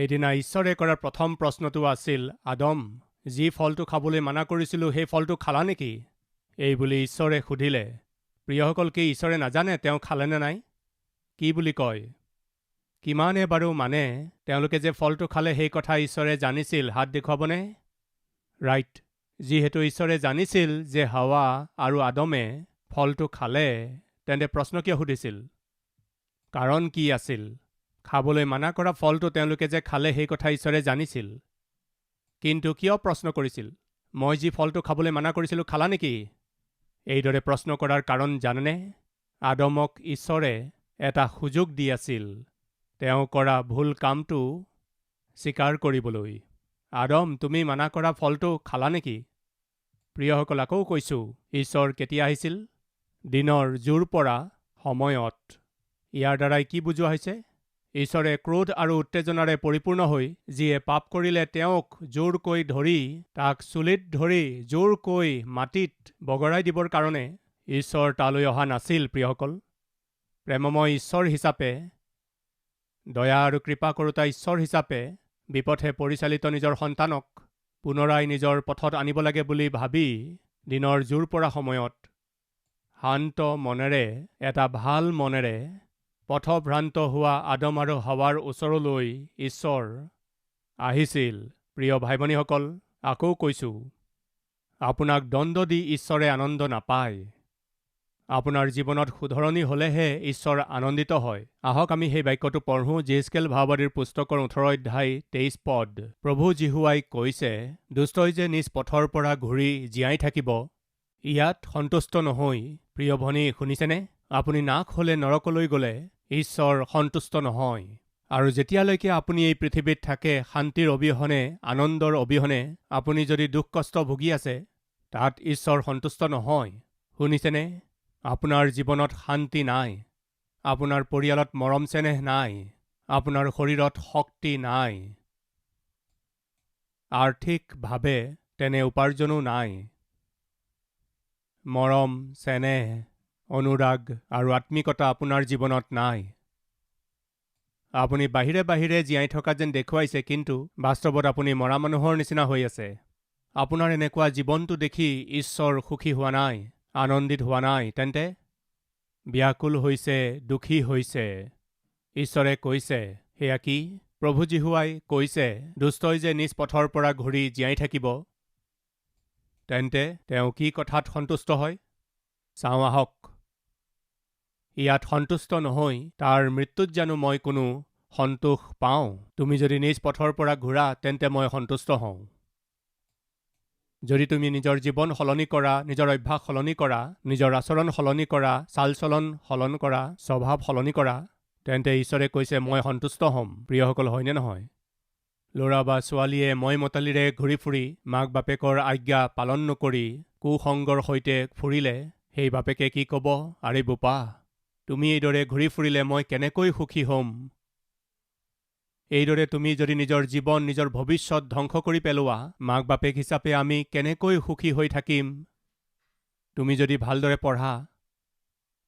সেইদিনা ঈশ্বৰে কৰা প্ৰথম প্ৰশ্নটো আছিল, আদম, যি ফলটো খাবলৈ মানা কৰিছিলোঁ সেই ফলটো খালা নেকি? এই বুলি ঈশ্বৰে সুধিলে। প্ৰিয়সকল, কি ঈশ্বৰে নাজানে তেওঁ খালেনে নাই? কি বুলি কয়? কিমানে বাৰু মানে তেওঁলোকে যে ফলটো খালে সেই কথা ঈশ্বৰে জানিছিল? হাত দেখুৱাবনে? ৰাইট। যিহেতু ঈশ্বৰে জানিছিল যে হাৱা আৰু আদমে ফলটো খালে, তেন্তে প্ৰশ্ন কিয় সুধিছিল? কাৰণ কি আছিল? খাবলৈ মানা কৰা ফলটো তেওঁলোকে যে খালে সেই কথা ঈশ্বৰে জানিছিল। কিন্তু কিয় প্ৰশ্ন কৰিছিল? মই যি ফলটো খাবলৈ মানা কৰিছিলোঁ খালা নেকি? এইদৰে প্ৰশ্ন কৰাৰ কাৰণ জানেনে? আদমক ঈশ্বৰে এটা সুযোগ দি আছিল তেওঁ কৰা ভুল কামটো স্বীকাৰ কৰিবলৈ। আদম, তুমি মানা কৰা ফলটো খালা নেকি? প্ৰিয়সকল, আকৌ কৈছোঁ, ঈশ্বৰ কেতিয়া আহিছিল? দিনৰ জোৰ পৰা সময়ত। ইয়াৰ দ্বাৰাই কি বুজোৱা হৈছে? ঈশ্বৰে ক্ৰোধ আৰু উত্তেজনাৰে পৰিপূৰ্ণ হৈ যিয়ে পাপ কৰিলে তেওঁক জোৰকৈ ধৰি তাক চুলিত ধৰি জোৰকৈ মাটিত বগৰাই দিবৰ কাৰণে ঈশ্বৰ তালৈ অহা নাছিল। প্ৰিয়সকল, প্ৰেমময় ঈশ্বৰ হিচাপে, দয়া আৰু কৃপা কৰোতা ঈশ্বৰ হিচাপে বিপথে পৰিচালিত নিজৰ সন্তানক পুনৰাই নিজৰ পথত আনিব লাগে বুলি ভাবি দিনৰ জোৰ পৰা সময়ত শান্ত মনেৰে, এটা ভাল মনেৰে পথভ্ৰান্ত হোৱা আদম আৰু হাৱাৰ ওচৰলৈ ঈশ্বৰ আহিছিল। প্ৰিয় ভাই ভনীসকল, আকৌ কৈছোঁ, আপোনাক দণ্ড দি ঈশ্বৰে আনন্দ নাপায়। আপোনাৰ জীৱনত শুধৰণি হ'লেহে ঈশ্বৰ আনন্দিত হয়। আহক আমি সেই বাক্যটো পঢ়োঁ। জেস্কেল ভাওবাদীৰ পুস্তকৰ 18 অধ্যায় 23 পদ। প্ৰভু যীশুৱাই কৈছে, দুষ্টই যে নিজ পথৰ পৰা ঘূৰি জীয়াই থাকিব, ইয়াত সন্তুষ্ট নহৈ। প্ৰিয় ভনী, শুনিছেনে? আপুনি নাশ হ'লে নৰকলৈ গ'লে ঈশ্বৰ সন্তুষ্ট নহয়। আৰু যেতিয়ালৈকে আপুনি এই পৃথিৱীত থাকে শান্তিৰ অবিহনে, আনন্দৰ অবিহনে, আপুনি যদি দুখ কষ্ট ভুগি আছে, তাত ঈশ্বৰ সন্তুষ্ট নহয়। শুনিছেনে? আপোনাৰ জীৱনত শান্তি নাই, আপোনাৰ পৰিয়ালত মৰম চেনেহ নাই, আপোনাৰ শৰীৰত শক্তি নাই, আৰ্থিকভাৱে তেনে উপাৰ্জনো নাই, মৰম চেনেহ, অনুৰাগ আৰু আত্মিকতা আপোনাৰ জীৱনত নাই। আপুনি বাহিৰে বাহিৰে জীয়াই থকা যেন দেখুৱাইছে, কিন্তু বাস্তৱত আপুনি মৰা মানুহৰ নিচিনা হৈ আছে। আপোনাৰ এনেকুৱা জীৱনটো দেখি ঈশ্বৰ সুখী হোৱা নাই, আনন্দিত হোৱা নাই। তেন্তে ব্যাকুল হৈছে, দুখী হৈছে। ঈশ্বৰে কৈছে, সেয়া কি? প্ৰভু যীশুৱাই কৈছে, দুষ্টই যে নিজ পথৰ পৰা ঘূৰি জীয়াই থাকিব। তেন্তে তেওঁ কি কথাত সন্তুষ্ট হয়? চাওঁ আহক। ইয়াত সন্তুষ্ট নহৈ তাৰ মৃত্যুত জানো মই কোনো সন্তোষ পাওঁ? তুমি যদি নিজ পথৰ পৰা ঘূৰা, তেন্তে মই সন্তুষ্ট হওঁ। যদি তুমি নিজৰ জীৱন সলনি কৰা, নিজৰ অভ্যাস সলনি কৰা, নিজৰ আচৰণ সলনি কৰা, চাল চলন সলনি কৰা, স্বভাৱ সলনি কৰা, তেন্তে ঈশ্বৰে কৈছে, মই সন্তুষ্ট হ'ম। প্ৰিয়সকল, হয়নে নহয়? ল'ৰা বা ছোৱালীয়ে মই মতালিৰে ঘূৰি ফুৰি মাক বাপেকৰ আজ্ঞা পালন নকৰি কুসংগৰ সৈতে ফুৰিলে সেই বাপেকে কি ক'ব? আৰে বোপা, তুমি এইদৰে ঘূৰি ফুৰিলে মই কেনেকৈ সুখী হ'ম? এইদৰে তুমি যদি নিজৰ জীৱন, নিজৰ ভৱিষ্যত ধ্বংস কৰি পেলোৱা, মাক বাপেক হিচাপে আমি কেনেকৈ সুখী হৈ থাকিম? তুমি যদি ভালদৰে পঢ়া,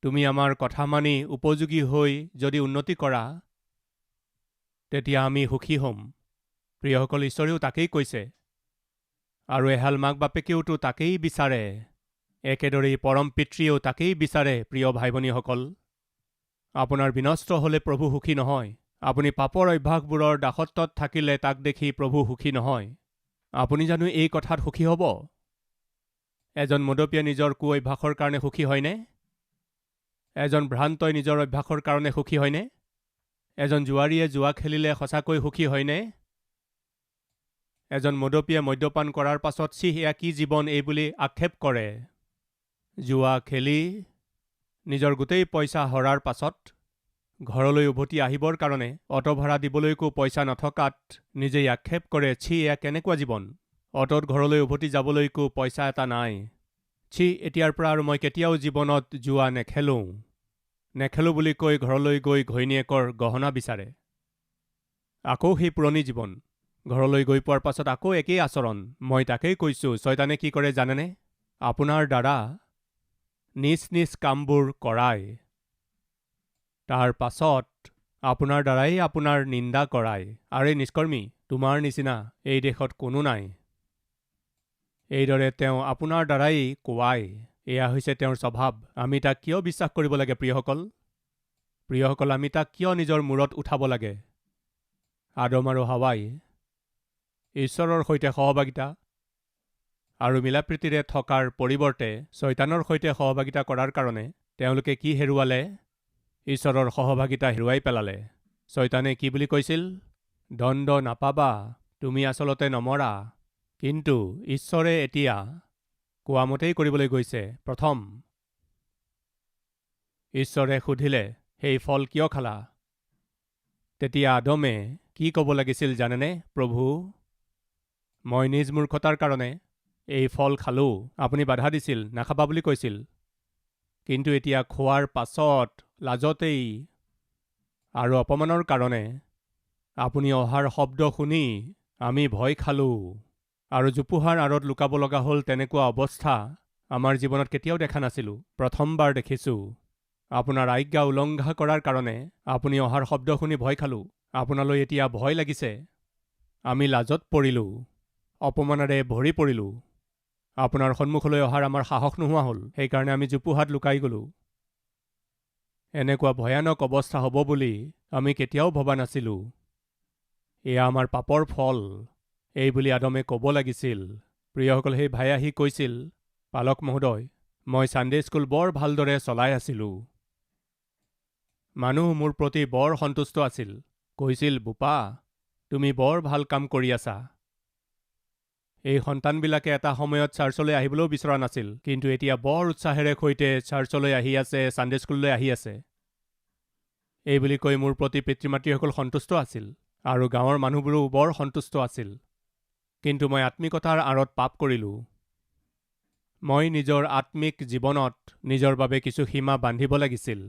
তুমি আমাৰ কথা মানি উপযোগী হৈ যদি উন্নতি কৰা, তেতিয়া আমি সুখী হ'ম। প্ৰিয়সকল, ঈশ্বৰেও তাকেই কৈছে, আৰু এহাল মাক বাপেকেওতো তাকেই বিচাৰে। একেদৰেই পৰম পিতৃয়েও তাকেই বিচাৰে। প্ৰিয় ভাই ভনীসকল, আপোনাৰ বিনষ্ট হ'লে প্ৰভু সুখী নহয়। আপুনি পাপৰ অভ্যাসবোৰৰ দাসত্বত থাকিলে তাক দেখি প্ৰভু সুখী নহয়। আপুনি জানো এই কথাত সুখী হ'ব? এজন মদপীয়া নিজৰ কু অভ্যাসৰ কাৰণে সুখী হয়নে? এজন ভ্ৰান্তই নিজৰ অভ্যাসৰ কাৰণে সুখী হয়নে? এজন জুৱাৰীয়ে জুৱা খেলিলে সঁচাকৈ সুখী হয়নে? এজন মদপীয়ে মদ্যপান কৰাৰ পাছত এয়া কি জীৱন এই বুলি আক্ষেপ কৰে। জুৱা খেলি নিজৰ গোটেই পইচা হৰাৰ পাছত ঘৰলৈ উভতি আহিবৰ কাৰণে অটো ভাড়া দিবলৈকো পইচা নথকাত নিজেই আক্ষেপ কৰে, এয়া কেনেকুৱা জীৱন? অটোত ঘৰলৈ উভতি যাবলৈকো পইচা এটা নাই। এতিয়াৰ পৰা আৰু মই কেতিয়াও জীৱনত জুৱা নেখেলো বুলি কৈ ঘৰলৈ গৈ ঘৈণীয়েকৰ গহনা বিচাৰে। আকৌ সেই পুৰণি জীৱন। ঘৰলৈ গৈ পোৱাৰ পাছত আকৌ একেই আচৰণ। মই তাকেই কৈছোঁ, শয়তানে কি কৰে জানেনে? আপোনাৰ দ্বাৰা নিজ নিজ কামবোৰ কৰায়। তাৰ পাছত আপোনাৰ দ্বাৰাই আপোনাৰ নিন্দা কৰায়। আৰে নিষ্কৰ্মী, তোমাৰ নিচিনা এই দেশত কোনো নাই। এইদৰে তেওঁ আপোনাৰ দ্বাৰাই কোৱায়। এয়া হৈছে তেওঁৰ স্বভাৱ। আমি তাক কিয় বিশ্বাস কৰিব লাগে প্ৰিয়সকল? প্ৰিয়সকল, আমি তাক কিয় নিজৰ মূৰত উঠাব লাগে? আদম আৰু হাৱাই ঈশ্বৰৰ সৈতে সহভাগিতা আৰু মিলাপ্ৰীতিৰে থকাৰ পৰিৱৰ্তে শয়তানৰ সৈতে সহভাগিতা কৰাৰ কাৰণে তেওঁলোকে কি হেৰুৱালে? ঈশ্বৰৰ সহভাগিতা হেৰুৱাই পেলালে। শয়তানে কি বুলি কৈছিল? দণ্ড নাপাবা, তুমি আচলতে নমৰা। কিন্তু ঈশ্বৰে এতিয়া কোৱামতেই কৰিবলৈ গৈছে। প্ৰথম ঈশ্বৰে সুধিলে, সেই ফল কিয় খালা? তেতিয়া আদমে কি ক'ব লাগিছিল জানেনে? প্ৰভু, মই নিজ মূৰ্খতাৰ কাৰণে এই ফল খালোঁ। আপুনি বাধা দিছিল, নাখাবা বুলি কৈছিল। কিন্তু এতিয়া খোৱাৰ পাছত লাজতেই আৰু অপমানৰ কাৰণে আপুনি অহাৰ শব্দ শুনি আমি ভয় খালোঁ আৰু জোপোহাৰ আঁৰত লুকাব লগা হ'ল। তেনেকুৱা অৱস্থা আমাৰ জীৱনত কেতিয়াও দেখা নাছিলোঁ। প্ৰথমবাৰ দেখিছোঁ। আপোনাৰ আজ্ঞা উলংঘা কৰাৰ কাৰণে আপুনি অহাৰ শব্দ শুনি ভয় খালোঁ। আপোনালৈ এতিয়া ভয় লাগিছে। আমি লাজত পৰিলোঁ, অপমানেৰে ভৰি পৰিলোঁ। আপোনাৰ সন্মুখলৈ অহাৰ আমাৰ সাহস নোহোৱা হ'ল। সেইকাৰণে আমি জোপোহাত লুকাই গ'লোঁ। এনেকুৱা ভয়ানক অৱস্থা হ'ব বুলি আমি কেতিয়াও ভবা নাছিলোঁ। এয়া আমাৰ পাপৰ ফল, এই বুলি আদমে ক'ব লাগিছিল। প্ৰিয়সকল, সেই ভাই আহি কৈছিল, পালক মহোদয়, মই ছানডে স্কুল বৰ ভালদৰে চলাই আছিলোঁ। মানুহ মোৰ প্ৰতি বৰ সন্তুষ্ট আছিল। কৈছিল, বোপা, তুমি বৰ ভাল কাম কৰি আছা। এই সন্তানবিলাকে এটা সময়ত চাৰ্চলৈ আহিবলৈও বিচৰা নাছিল, কিন্তু এতিয়া বৰ উৎসাহেৰে সৈতে চাৰ্চলৈ আহি আছে, ছানডে স্কুললৈ আহি আছে। এই বুলি কৈ মোৰ প্ৰতি পিতৃ মাতৃসকল সন্তুষ্ট আছিল আৰু গাঁৱৰ মানুহবোৰো বৰ সন্তুষ্ট আছিল। কিন্তু মই আত্মিকতাৰ আঁৰত পাপ কৰিলোঁ। মই নিজৰ আত্মিক জীৱনত নিজৰ বাবে কিছু সীমা বান্ধিব লাগিছিল।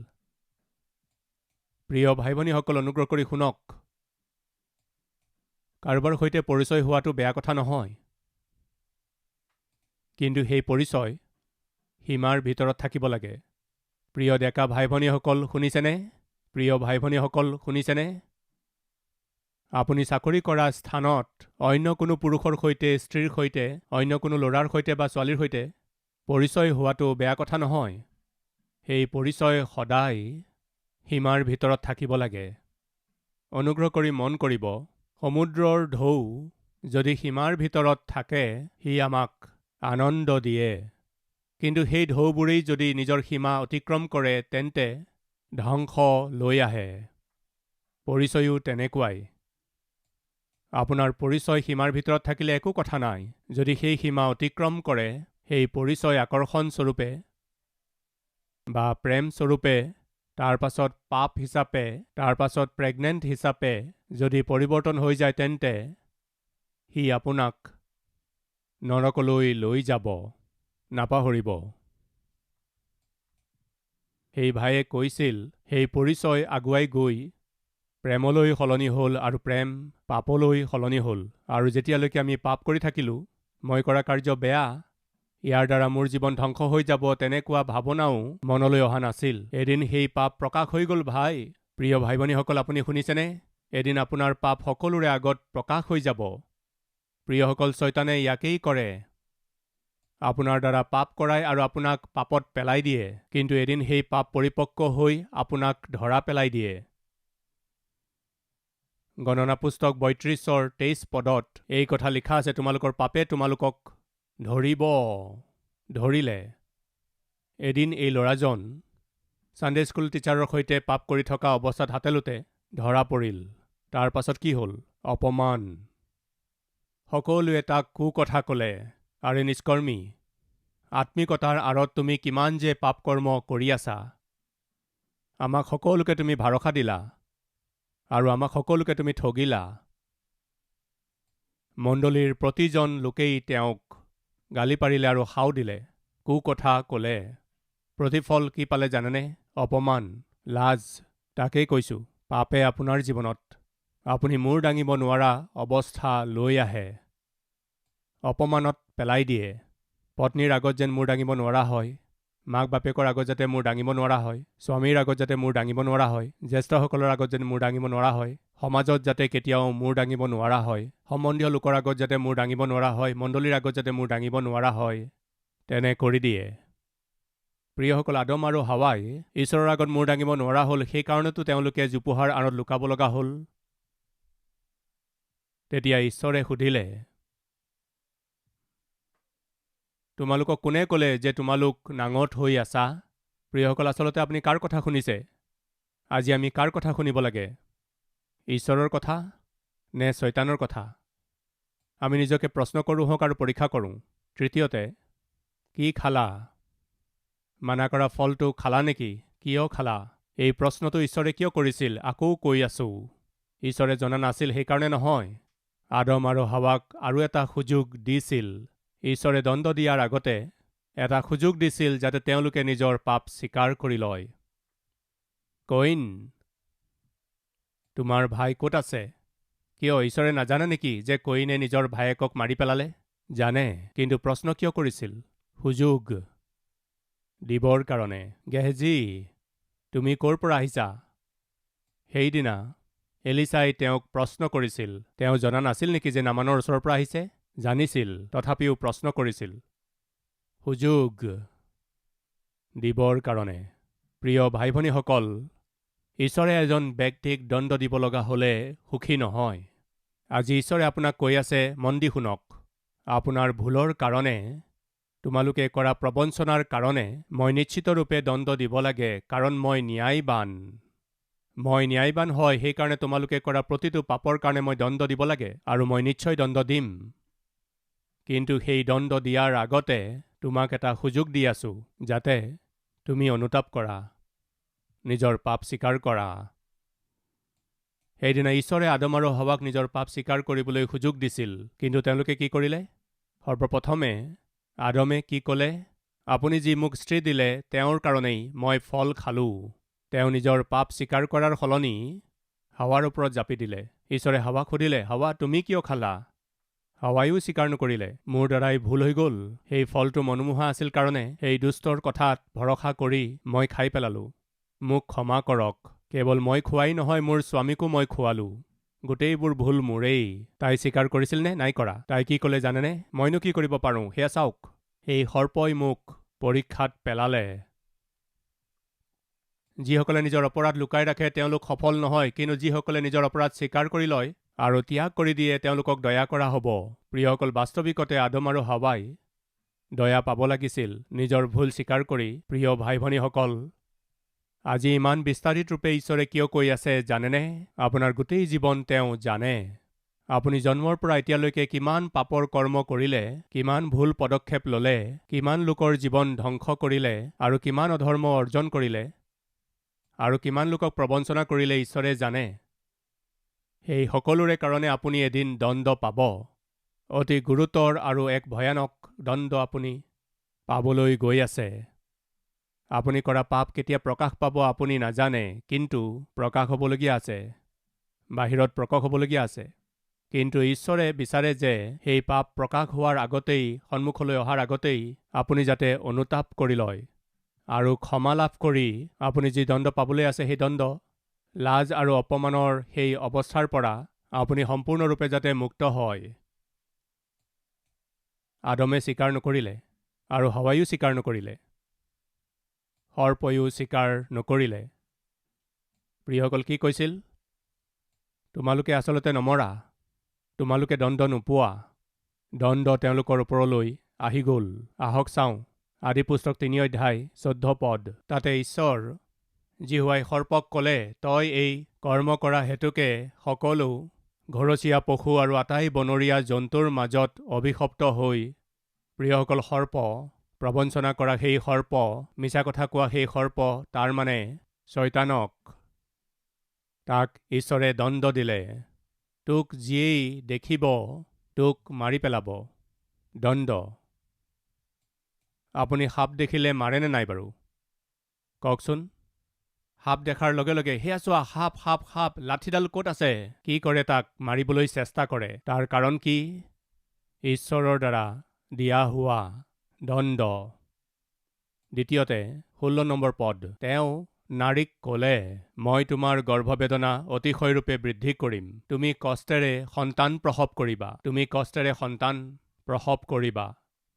প্ৰিয় ভাই ভনীসকল, অনুগ্ৰহ কৰি শুনক। কাৰোবাৰ সৈতে পৰিচয় হোৱাটো বেয়া কথা নহয়, কিন্তু সেই পৰিচয় সীমাৰ ভিতৰত থাকিব লাগে। প্ৰিয় ডেকা ভাই ভনীসকল শুনিছেনে? প্ৰিয় ভাই ভনীসকল শুনিছেনে? আপুনি চাকৰি কৰা স্থানত অন্য কোনো পুৰুষৰ সৈতে, স্ত্ৰীৰ সৈতে, অন্য কোনো ল'ৰাৰ সৈতে বা ছোৱালীৰ সৈতে পৰিচয় হোৱাটো বেয়া কথা নহয়। সেই পৰিচয় সদায় সীমাৰ ভিতৰত থাকিব লাগে। অনুগ্ৰহ কৰি মন কৰিব, সমুদ্ৰৰ ঢৌ যদি সীমাৰ ভিতৰত থাকে, সি আমাক আনন্দ দিয়ে। কিন্তু সেই ঢৌবোৰেই যদি নিজৰ সীমা অতিক্ৰম কৰে, তেন্তে ধ্বংস লৈ আহে। পৰিচয়ো তেনেকুৱাই। আপোনাৰ পৰিচয় সীমাৰ ভিতৰত থাকিলে একো কথা নাই। যদি সেই সীমা অতিক্ৰম কৰে, সেই পৰিচয় আকৰ্ষণ স্বৰূপে বা প্ৰেম স্বৰূপে, তাৰ পাছত পাপ হিচাপে, তাৰ পাছত প্ৰেগনেণ্ট হিচাপে যদি পৰিৱৰ্তন হৈ যায়, তেন্তে সি আপোনাক নৰকলৈ লৈ যাব। নাপাহৰিব। সেই ভাইয়ে কৈছিল, সেই পৰিচয় আগুৱাই গৈ প্ৰেমলৈ সলনি হ'ল আৰু প্ৰেম পাপলৈ সলনি হ'ল। আৰু যেতিয়ালৈকে আমি পাপ কৰি থাকিলোঁ, মই কৰা কাৰ্য বেয়া, ইয়াৰ দ্বাৰা মোৰ জীৱন ধ্বংস হৈ যাব, তেনেকুৱা ভাৱনাও মনলৈ অহা নাছিল। এদিন সেই পাপ প্ৰকাশ হৈ গ'ল। ভাই, প্ৰিয় ভাই ভনীসকল, আপুনি শুনিছেনে? এদিন আপোনাৰ পাপ সকলোৰে আগত প্ৰকাশ হৈ যাব। প্ৰিয়সকল, শয়তানে ইয়াকেই কৰে। আপোনাৰ দ্বাৰা পাপ কৰায় আৰু আপোনাক পাপত পেলাই দিয়ে। কিন্তু এদিন সেই পাপ পৰিপক্ক হৈ আপোনাক ধৰা পেলাই দিয়ে। গণনা পুস্তক ৩২:২৩ পদত এই কথা লিখা আছে, তোমালোকৰ পাপে তোমালোকক ধৰিব। ধৰিলে। এদিন এই ল'ৰাজন ছানডে স্কুল টিচাৰৰ সৈতে পাপ কৰি থকা অৱস্থাত হাতেলোতে ধৰা পৰিল। তাৰ পাছত কি হ'ল? অপমান। সকলোৱে তাক কুকথা ক'লে। আৰে নিষ্কৰ্মী, আত্মিকতাৰ আঁৰত তুমি কিমান যে পাপ কৰ্ম কৰি আছা। আমাক সকলোকে তুমি ভৰসা দিলা আৰু আমাক সকলোকে তুমি ঠগিলা। মণ্ডলীৰ প্ৰতিজন লোকেই তেওঁক গালি পাৰিলে আৰু সাও দিলে, কুকথা ক'লে। প্ৰতিফল কি পালে জানেনে? অপমান, লাজ। তাকেই কৈছোঁ, পাপে আপোনাৰ জীৱনত আপুনি মূৰ দাঙিব নোৱাৰা অৱস্থা লৈ আহে। অপমানত পেলাই দিয়ে। পত্নীৰ আগত যেন মূৰ দাঙিব নোৱাৰা হয়, মাক বাপেকৰ আগত যাতে মূৰ দাঙিব নোৱাৰা হয়, স্বামীৰ আগত যাতে মূৰ দাঙিব নোৱাৰা হয়, জ্যেষ্ঠসকলৰ আগত যাতে মূৰ দাঙিব নোৱাৰা হয়, সমাজত যাতে কেতিয়াও মূৰ দাঙিব নোৱাৰা হয়, সম্বন্ধীয় লোকৰ আগত যাতে মূৰ দাঙিব নোৱাৰা হয়, মণ্ডলীৰ আগত যাতে মূৰ দাঙিব নোৱাৰা হয়, তেনে কৰি দিয়ে। প্ৰিয়সকল, আদম আৰু হাৱাই ঈশ্বৰৰ আগত মূৰ দাঙিব নোৱাৰা হ'ল, সেইকাৰণেতো তেওঁলোকে জোপোহাৰ আঁৰত লুকাব লগা হ'ল। তেতিয়া ঈশ্বৰে সুধিলে, তোমালোকক কোনে ক'লে যে তোমালোক নাঙঠ হৈ আছা? প্ৰিয়সকল, আচলতে আপুনি কাৰ কথা শুনিছে? আজি আমি কাৰ কথা শুনিব লাগে? ঈশ্বৰৰ কথা নে শয়তানৰ কথা? আমি নিজকে প্ৰশ্ন কৰোঁ হওক আৰু পৰীক্ষা কৰোঁ। তৃতীয়তে, কি খালা? মানা কৰা ফলটো খালা নেকি? কিয় খালা? এই প্ৰশ্নটো ঈশ্বৰে কিয় কৰিছিল? আকৌ কৈ আছোঁ, ঈশ্বৰে জনা নাছিল সেইকাৰণে নহয়। আদম আৰু হাৱাক আৰু এটা সুযোগ দিছিল। ঈশ্বৰে দণ্ড দিয়াৰ আগতে এটা সুযোগ দিছিল যাতে তেওঁলোকে নিজৰ পাপ স্বীকাৰ কৰি লয়। কইন, তোমাৰ ভাই ক'ত আছে? কিয় ঈশ্বৰে নাজানে নেকি যে কইনে নিজৰ ভায়েকক মাৰি পেলালে? জানে, কিন্তু প্ৰশ্ন কিয় কৰিছিল? সুযোগ দিবৰ কাৰণে। গেহজী, তুমি ক'ৰ পৰা আহিছা? সেইদিনা এলিছাই তেওঁক প্ৰশ্ন কৰিছিল। তেওঁ জনা নাছিল নেকি যে নামানৰ ওচৰৰ পৰা আহিছে? জানিছিল, তথাপিও প্ৰশ্ন কৰিছিল। সুযোগ দিবৰ কাৰণে। প্ৰিয় ভাই ভনীসকল, ঈশ্বৰে এজন ব্যক্তিক দণ্ড দিব লগা হ'লে সুখী নহয়। আজি ঈশ্বৰে আপোনাক কৈ আছে, মন দি শুনক, আপোনাৰ ভুলৰ কাৰণে, তোমালোকে কৰা প্ৰবঞ্চনাৰ কাৰণে মই নিশ্চিতৰূপে দণ্ড দিব লাগে, কাৰণ মই ন্যায়বান। মই ন্যায়বান হয়, সেইকাৰণে তোমালোকে কৰা প্ৰতিটো পাপৰ কাৰণে মই দণ্ড দিব লাগে, আৰু মই নিশ্চয় দণ্ড দিম। কিন্তু সেই দণ্ড দিয়াৰ আগতে তোমাক এটা সুযোগ দি আছোঁ, যাতে তুমি অনুতাপ কৰা, নিজৰ পাপ স্বীকাৰ কৰা। সেইদিনা ঈশ্বৰে আদম আৰু হাৱাক নিজৰ পাপ স্বীকাৰ কৰিবলৈ সুযোগ দিছিল, কিন্তু তেওঁলোকে কি কৰিলে? সৰ্বপ্ৰথমে আদমে কি ক'লে? আপুনি যি মোক স্ত্ৰী দিলে, তেওঁৰ কাৰণেই মই ফল খালোঁ। তেওঁ নিজৰ পাপ স্বীকাৰ কৰাৰ সলনি হাৱাৰ ওপৰত জাপি দিলে। ঈশ্বৰে হাৱাক সুধিলে, হাৱা, তুমি কিয় খালা? হাৱাইও স্বীকাৰ নকৰিলে। মোৰ দ্বাৰাই ভুল হৈ গ'ল। সেই ফলটো মনোমোহা আছিল কাৰণে সেই দুষ্টৰ কথাত ভৰসা কৰি মই খাই পেলালোঁ। মোক ক্ষমা কৰক। কেৱল মই খোৱাই নহয়, মোৰ স্বামীকো মই খোৱালোঁ। গোটেইবোৰ ভুল মোৰেই। তাই স্বীকাৰ কৰিছিল নে? নাই কৰা। তাই কি ক'লে জানেনে? মইনো কি কৰিব পাৰোঁ, সেয়া চাওক। সেই সৰ্পই মোক পৰীক্ষাত পেলালে। যিসকলে নিজৰ অপৰাধ লুকাই ৰাখে তেওঁলোক সফল নহয়, কিন্তু যিসকলে নিজৰ অপৰাধ স্বীকাৰ কৰি লয় আৰু ত্যাগ কৰি দিয়ে তেওঁলোকক দয়া কৰা হ'ব। প্ৰিয়সকল, বাস্তৱিকতে আদম আৰু হাৱাই দয়া পাব লাগিছিল নিজৰ ভুল স্বীকাৰ কৰি। প্ৰিয় ভাই ভনীসকল, আজি ইমান বিস্তাৰিত ৰূপে ঈশ্বৰে কিয় কৈ আছে জানেনে? আপোনাৰ গোটেই জীৱন তেওঁ জানে। আপুনি জন্মৰ পৰা এতিয়ালৈকে কিমান পাপৰ কৰ্ম কৰিলে, কিমান ভুল পদক্ষেপ ল'লে, কিমান লোকৰ জীৱন ধ্বংস কৰিলে আৰু কিমান অধৰ্ম অৰ্জন কৰিলে আৰু কিমান লোকক প্ৰবঞ্চনা কৰিলে ঈশ্বৰে জানে। সেই সকলোৰে কাৰণে আপুনি এদিন দণ্ড পাব। অতি গুৰুতৰ আৰু এক ভয়ানক দণ্ড আপুনি পাবলৈ গৈ আছে। আপুনি কৰা পাপ কেতিয়া প্ৰকাশ পাব আপুনি নাজানে, কিন্তু প্ৰকাশ হ'বলগীয়া আছে, বাহিৰত প্ৰকাশ হ'বলগীয়া আছে। কিন্তু ঈশ্বৰে বিচাৰে যে সেই পাপ প্ৰকাশ হোৱাৰ আগতেই, সন্মুখলৈ অহাৰ আগতেই আপুনি যাতে অনুতাপ কৰি লয় আৰু ক্ষমা লাভ কৰি আপুনি যি দণ্ড পাবলৈ আছে সেই দণ্ড, লাজ আৰু অপমানৰ সেই অৱস্থাৰ পৰা আপুনি সম্পূৰ্ণৰূপে যাতে মুক্ত হয়। আদমে স্বীকাৰ নকৰিলে আৰু হাৱাইও স্বীকাৰ নকৰিলে, সৰ্পয়ো স্বীকাৰ নকৰিলে। প্ৰিয়সকল, কি কৈছিল? তোমালোকে আচলতে নমৰা, তোমালোকে দণ্ড নোপোৱা। দণ্ড তেওঁলোকৰ ওপৰলৈ আহি গ'ল। আহক চাওঁ, আদি পুস্তক 3 অধ্যায় 14 পদ। তাতে ঈশ্বৰ জিহুৱাই সৰ্পক ক'লে, তই এই কৰ্ম কৰা হেতুকে সকলো ঘৰচীয়া পশু আৰু আটাই বনৰীয়া জন্তুৰ মাজত অভিশপ্ত হৈ। প্ৰিয়সকল, সৰ্প, প্ৰবঞ্চনা কৰা সেই সৰ্প, মিছা কথা কোৱা সেই সৰ্প, তাৰ মানে শয়তানক, তাক ঈশ্বৰে দণ্ড দিলে। তোক যিয়েই দেখিব তোক মাৰি পেলাব। দণ্ড। আপুনি সাপ দেখিলে মাৰেনে নাই বাৰু? কওকচোন। সাপ দেখাৰ লগে লগে, সেয়া চোৱা, সাপ সাপ সাপ, লাঠিডাল ক'ত আছে? কি কৰে? তাক মাৰিবলৈ চেষ্টা কৰে। তাৰ কাৰণ কি? ঈশ্বৰৰ দ্বাৰা দিয়া হোৱা দণ্ড। দ্বিতীয়তে 16 নম্বৰ পদ, তেওঁ নাৰীক ক'লে, মই তোমাৰ গৰ্ভবেদনা অতিশয়ৰূপে বৃদ্ধি কৰিম, তুমি কষ্টেৰে সন্তান প্ৰসৱ কৰিবা, তুমি কষ্টেৰে সন্তান প্ৰসৱ কৰিবা।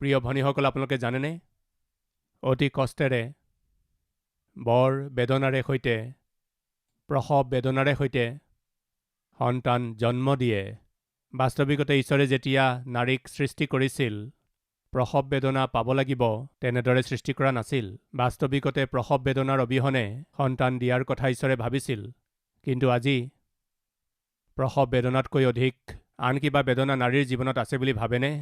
প্ৰিয় ভনীসকল, আপোনালোকে জানেনে, অতি কষ্টেৰে, বৰ বেদনাৰে সৈতে, প্ৰসৱ বেদনাৰে সৈতে সন্তান জন্ম দিয়ে। বাস্তৱিকতে ঈশ্বৰে যেতিয়া নাৰীক সৃষ্টি কৰিছিল, প্ৰসৱ বেদনা পাব লাগিব তেনেদৰে সৃষ্টি কৰা নাছিল। বাস্তৱিকতে প্ৰসৱ বেদনাৰ অবিহনে সন্তান দিয়াৰ কথা ঈশ্বৰে ভাবিছিল। কিন্তু আজি প্ৰসৱ বেদনাতকৈ অধিক আন কিবা বেদনা নাৰীৰ জীৱনত আছে বুলি ভাবেনে?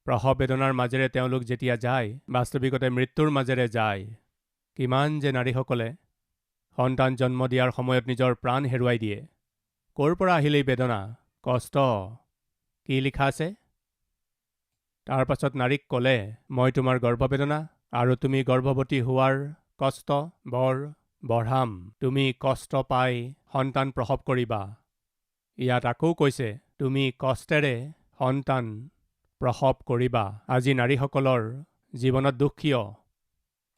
প্ৰসৱ বেদনাৰ মাজেৰে তেওঁলোক যেতিয়া যায়, বাস্তৱিকতে মৃত্যুৰ মাজেৰে যায়। কিমান যে নাৰীসকলে সন্তান জন্ম দিয়াৰ সময়ত নিজৰ প্ৰাণ হেৰুৱাই দিয়ে। ক'ৰ পৰা আহিল এই বেদনা, কষ্ট? কি লিখা আছে? তাৰ পাছত নাৰীক ক'লে, মই তোমাৰ গৰ্ভবেদনা আৰু তুমি গৰ্ভৱতী হোৱাৰ কষ্ট বৰ বঢ়াম, তুমি কষ্ট পাই সন্তান প্ৰসৱ কৰিবা। ইয়াত আকৌ কৈছে, তুমি কষ্টেৰে সন্তান প্ৰসৱ কৰিবা। আজি নাৰীসকলৰ জীৱনত দুখ কিয়,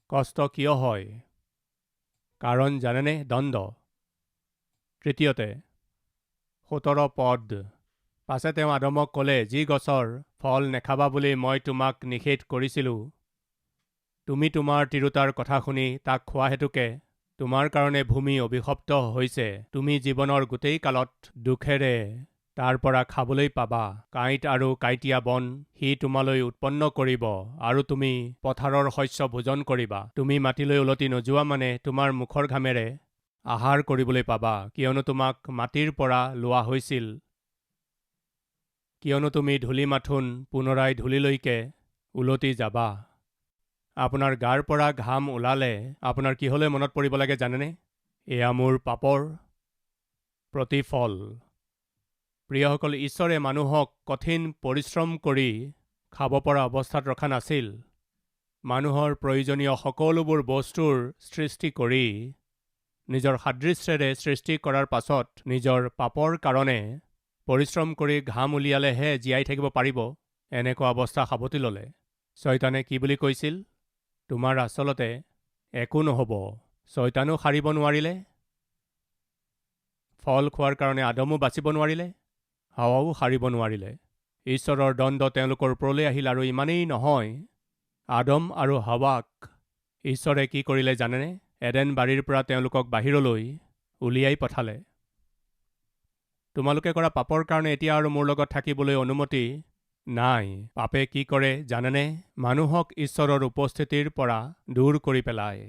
কষ্ট কিয় হয়? কাৰণ জানেনে, দণ্ড। তৃতীয়তে 17 পদ, পাছে তেওঁ আদমক ক'লে, যি গছৰ ফল নেখাবা বুলি মই তোমাক নিষেধ কৰিছিলোঁ, তুমি তোমাৰ তিৰোতাৰ কথা শুনি তাক খোৱা হেতুকে তোমাৰ কাৰণে ভূমি অভিশপ্ত হৈছে। তুমি জীৱনৰ গোটেই কালত দুখেৰে তাৰ পৰা খাবলৈ পাবা। কাঁইট আৰু কাঁইটীয়া বন সি তোমালৈ উৎপন্ন কৰিব আৰু তুমি পথাৰৰ শস্য ভোজন কৰিবা। তুমি মাটিলৈ উলটি নোযোৱা মানে তোমাৰ মুখৰ ঘামেৰে আহাৰ কৰিবলৈ পাবা, কিয়নো তোমাক মাটিৰ পৰা লোৱা হৈছিল। কিয়নো তুমি ধূলি মাথোন পুনৰাই ধূলিলৈকে উলটি যাবা। আপোনাৰ গাৰ পৰা ঘাম ওলালে আপোনাৰ কিহলৈ মনত পৰিব লাগে জানেনে? এয়া মোৰ পাপৰ প্ৰতিফল। প্ৰিয়সকল, ঈশ্বৰে মানুহক কঠিন পৰিশ্ৰম কৰি খাব পৰা অৱস্থাত ৰখা নাছিল। মানুহৰ প্ৰয়োজনীয় সকলোবোৰ বস্তুৰ সৃষ্টি কৰি নিজৰ সাদৃশ্যেৰে সৃষ্টি কৰাৰ পাছত নিজৰ পাপৰ কাৰণে পৰিশ্ৰম কৰি ঘাম উলিয়ালেহে জীয়াই থাকিব পাৰিব, এনেকুৱা অৱস্থা সাৱটি ল'লে। শয়তানে কি বুলি কৈছিল? তোমাৰ আচলতে একো নহ'ব। শয়তানো সাৰিব নোৱাৰিলে, ফল খোৱাৰ কাৰণে আদমো বাচিব নোৱাৰিলে, হাৱাও সাৰিব নোৱাৰিলে। ঈশ্বৰৰ দণ্ড তেওঁলোকৰ ওপৰলৈ আহিল। আৰু ইমানেই নহয়, আদম আৰু হাৱাক ঈশ্বৰে কি কৰিলে জানেনে? এডেন বাৰীৰ পৰা তেওঁলোকক বাহিৰলৈ উলিয়াই পঠালে। তোমালোকে কৰা পাপৰ কাৰণে এতিয়া আৰু মোৰ লগত থাকিবলৈ অনুমতি নাই। পাপে কি কৰে জানেনে? মানুহক ঈশ্বৰৰ উপস্থিতিৰ পৰা দূৰ কৰি পেলায়।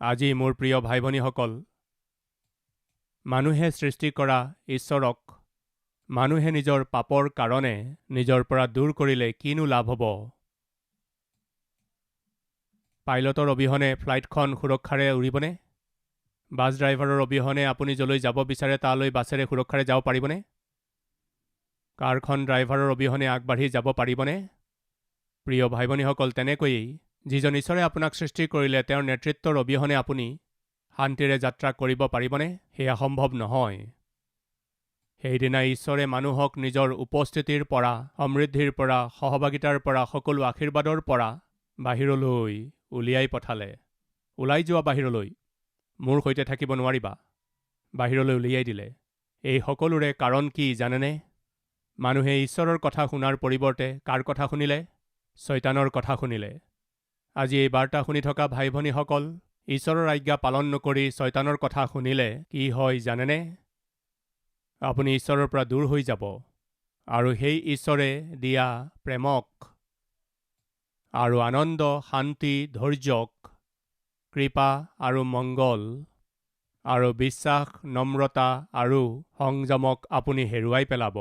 আজি মোৰ প্ৰিয় ভাই ভনীসকল, মানুহে সৃষ্টি কৰা ঈশ্বৰক মানুহে নিজৰ পাপৰ কাৰণে নিজৰ পৰা দূৰ কৰিলে কিনো লাভ হ'ব? পাইলটৰ অবিহনে ফ্লাইটখন সুৰক্ষাৰে উৰিবনে? বাছ ড্ৰাইভাৰৰ অবিহনে আপুনি যলৈ যাব বিচাৰে তালৈ বাছেৰে সুৰক্ষাৰে যাব পাৰিবনে? কাৰখন ড্ৰাইভাৰৰ অবিহনে আগবাঢ়ি যাব পাৰিবনে? প্ৰিয় ভাই ভনীসকল, তেনেকৈয়ে যিজন ঈশ্বৰে আপোনাক সৃষ্টি কৰিলে তেওঁৰ নেতৃত্বৰ অবিহনে আপুনি শান্তিৰে যাত্ৰা কৰিব পাৰিবনে? সেয়া সম্ভৱ নহয়। সেইদিনা ঈশ্বৰে মানুহক নিজৰ উপস্থিতিৰ পৰা, সমৃদ্ধিৰ পৰা, সহভাগিতাৰ পৰা, সকলো আশীৰ্বাদৰ পৰা বাহিৰলৈ উলিয়াই পঠালে। ওলাই যোৱা বাহিৰলৈ, মোৰ সৈতে থাকিব নোৱাৰিবা, বাহিৰলৈ উলিয়াই দিলে। এই সকলোৰে কাৰণ কি জানেনে? মানুহে ঈশ্বৰৰ কথা শুনাৰ পৰিৱৰ্তে কাৰ কথা শুনিলে? শয়তানৰ কথা শুনিলে। আজি এই বাৰ্তা শুনি থকা ভাই ভনীসকল, ঈশ্বৰৰ আজ্ঞা পালন নকৰি শয়তানৰ কথা শুনিলে কি হয় জানেনে? আপুনি ঈশ্বৰৰ পৰা দূৰ হৈ যাব আৰু সেই ঈশ্বৰে দিয়া প্ৰেমক আৰু আনন্দ, শান্তি, ধৈৰ্যক, কৃপা আৰু মংগল আৰু বিশ্বাস, নম্ৰতা আৰু সংযমক আপুনি হেৰুৱাই পেলাব।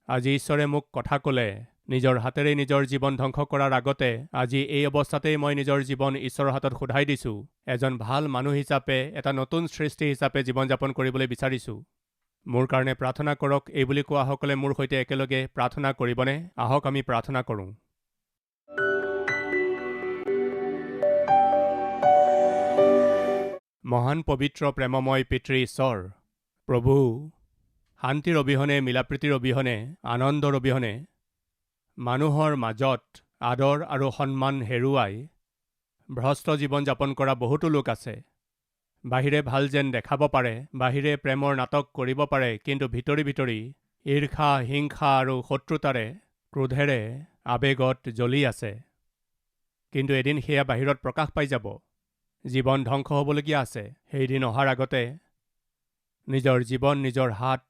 আজি ঈশ্বৰে মোক কথা ক'লে, নিজৰ হাতেৰে নিজৰ জীৱন ধ্বংস কৰাৰ আগতে আজি এই অৱস্থাতেই মই নিজৰ জীৱন ঈশ্বৰৰ হাতত সোধাই দিছোঁ। এজন ভাল মানুহ হিচাপে, এটা নতুন সৃষ্টি হিচাপে জীৱন যাপন কৰিবলৈ বিচাৰিছোঁ। মোৰ কাৰণে প্ৰাৰ্থনা কৰক, এই বুলি কোৱাসকলে মোৰ সৈতে একেলগে প্ৰাৰ্থনা কৰিবনে? আহক আমি প্ৰাৰ্থনা কৰোঁ। মহান পবিত্ৰ প্ৰেমময় পিতৃ ঈশ্বৰ, প্ৰভু, শান্তিৰ অবিহনে, মিলাপ্ৰীতিৰ অবিহনে, আনন্দৰ অবিহনে মানুহৰ মাজত আদৰ আৰু সন্মান হেৰুৱাই ভ্ৰষ্ট জীৱন যাপন কৰা বহুতো লোক আছে। বাহিৰে ভাল যেন দেখাব পাৰে, বাহিৰে প্ৰেমৰ নাটক কৰিব পাৰে, কিন্তু ভিতৰি ভিতৰি ঈৰ্ষা, হিংসা আৰু শত্ৰুতাৰে, ক্ৰোধেৰে, আৱেগত জ্বলি আছে। কিন্তু এদিন সেয়া বাহিৰত প্ৰকাশ পাই যাব। জীৱন ধ্বংস হ'বলগীয়া আছে। সেইদিন অহাৰ আগতে নিজৰ জীৱন, নিজৰ হাত,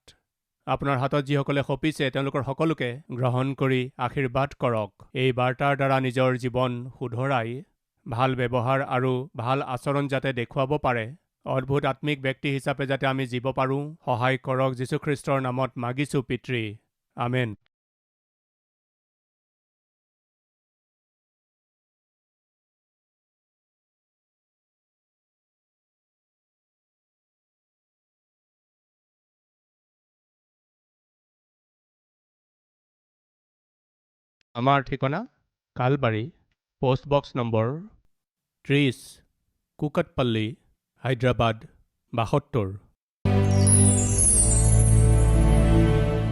আপোনাৰ হাতত যিসকলে সঁপিছে তেওঁলোকৰ সকলোকে গ্ৰহণ কৰি আশীৰ্বাদ কৰক। এই বাৰ্তাৰ দ্বাৰা নিজৰ জীৱন শুধৰাই ভাল ব্যৱহাৰ আৰু ভাল আচৰণ যাতে দেখুৱাব পাৰে, অদ্ভুত আত্মিক ব্যক্তি হিচাপে যাতে আমি জীৱ পাৰোঁ, সহায় কৰক যীশুখ্ৰীষ্টৰ নামত মাগিছোঁ পিতৃ। আমেন। আমাৰ ঠিকনা কালবাৰী, পোষ্টবক্স নম্বৰ 30, কুকটপল্লী, হায়দৰাবাদ 72।